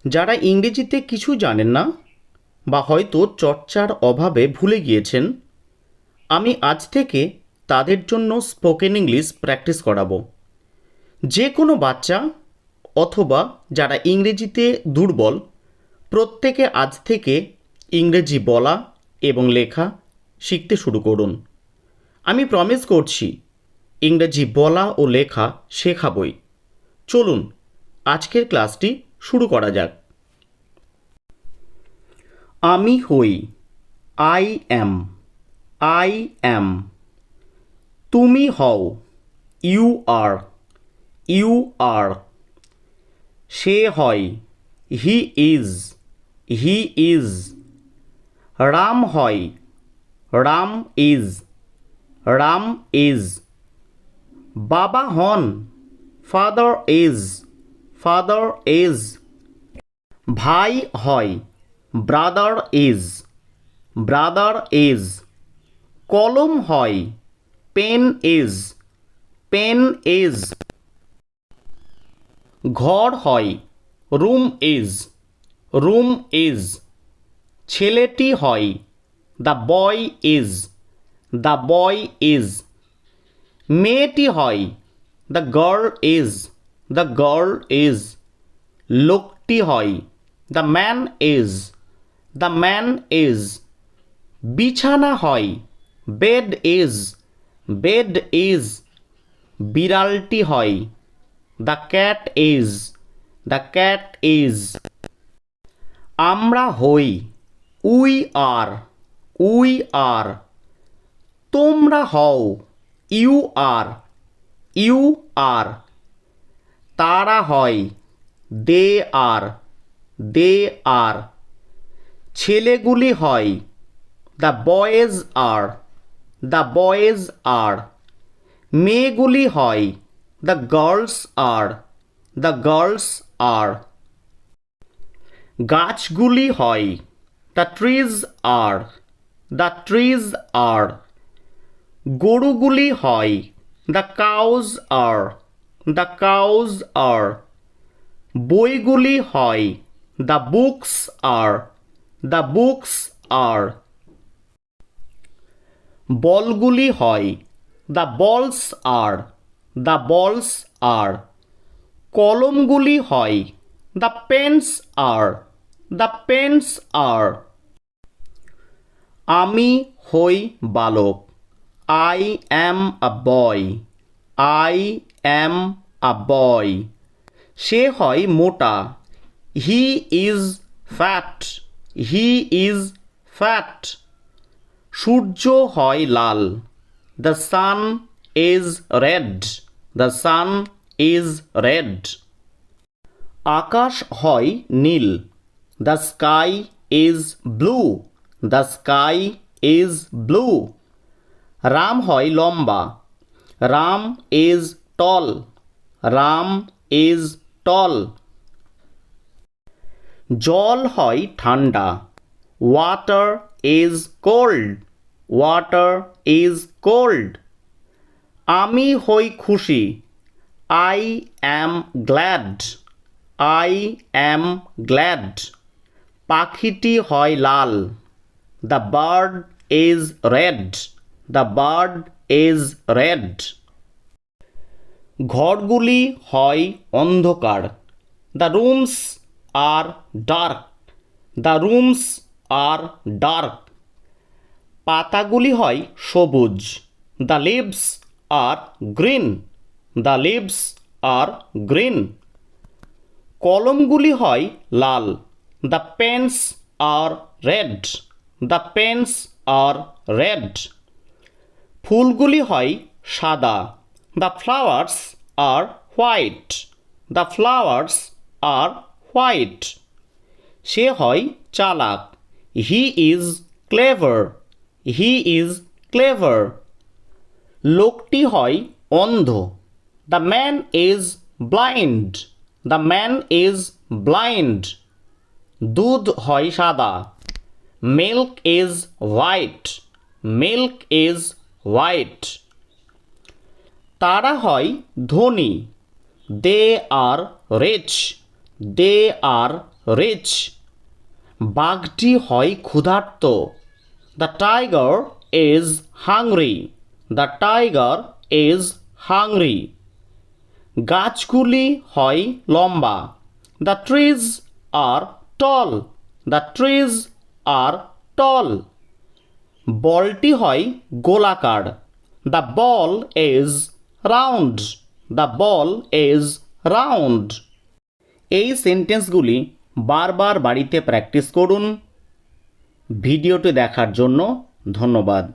যারা ইংরেজিতে কিছু জানেন না বা হয়তো চর্চার অভাবে ভুলে গিয়েছেন, আমি আজ থেকে তাদের জন্য স্পোকেন ইংলিশ প্র্যাকটিস করাবো। যে কোনো বাচ্চা অথবা যারা ইংরেজিতে দুর্বল, প্রত্যেকে আজ থেকে ইংরেজি বলা এবং লেখা শিখতে শুরু করুন। আমি প্রমিস করছি ইংরেজি বলা ও লেখা শেখাবই। চলুন আজকের ক্লাসটি শুরু করা যাক। আমি হই, আই অ্যাম, আই অ্যাম। তুমি হও, ইউ আর, ইউ আর। সে হয়, he is, he is. Ram হয়, রাম ইজ, রাম ইজ। বাবা হন, ফাদার ইজ, ফাদার ইজ। ভাই হয়, ব্রাদার ইজ, ব্রাদার ইজ। কলম হয়, পেন ইজ, পেন ইজ। ঘর হয়, রুম ইজ, রুম ইজ। ছেলেটি হয়, the boy is, the boy is. মেয়েটি হয়, the girl is, the girl is. লোকটি হয়, the man is, the man is. বিছানা হয়, বেড ইজ, বেড ইজ। বিড়ালটি হয়, the cat is, the cat is. আমরা হই, উই আর, উই আর। তোমরা হও, ইউ আর, ইউ আর। তারা হয়, দে আর, দে আর। ছেলেগুলি হয়, the boys are, the boys are. মেয়েগুলি হয়, the girls are, the girls are. গাছগুলি হয়, the trees are, the trees are. গরুগুলি হয়, the cows are, the cows are. বইগুলি হয়, the books are, the books are. বলগুলি হয়, the balls are, the balls are. কলমগুলি হয়, the pens are, the pens are. আমি হই বালক, I am a boy, I am আ বয়। সে হয় মোটা, he is fat, he is fat. সূর্য হয় লাল, the sun is red, the sun is red. আকাশ হয় নীল, the sky is blue, the sky is blue. Ram হয় লম্বা, Ram is tall, Ram is tall. জল হয় ঠান্ডা, water is cold, water is cold. আমি হই খুশি, I am glad, I am glad. পাখিটি হয় লাল, the bird is red, the bird is red. ঘরগুলি হয় অন্ধকার, the rooms are dark, the rooms are dark. পাতাগুলি হয় সবুজ, the leaves are green, the leaves are green. কলমগুলি হয় লাল, the pens are red, the pens are red. ফুলগুলি হয় সাদা, the flowers are white, the flowers are white. সে হয় চালাক, he is clever, he is clever. লোকটি হয় অন্ধ, the man is blind, the man is blind. দুধ হয় সাদা, milk is white, milk is white. তারা হয় ধনী, দে আর রিচ, দে আর রিচ। বাঘটি হয় ক্ষুধার্ত। The tiger is hungry. The tiger is hungry. গাছগুলি হয় লম্বা। The trees are tall. The trees are tall. বলটি হয় গোলাকার। The ball is round. The ball is round. এই সেন্টেন্সগুলি বারবার বাড়িতে প্র্যাকটিস করুন। ভিডিওটি দেখার জন্য ধন্যবাদ।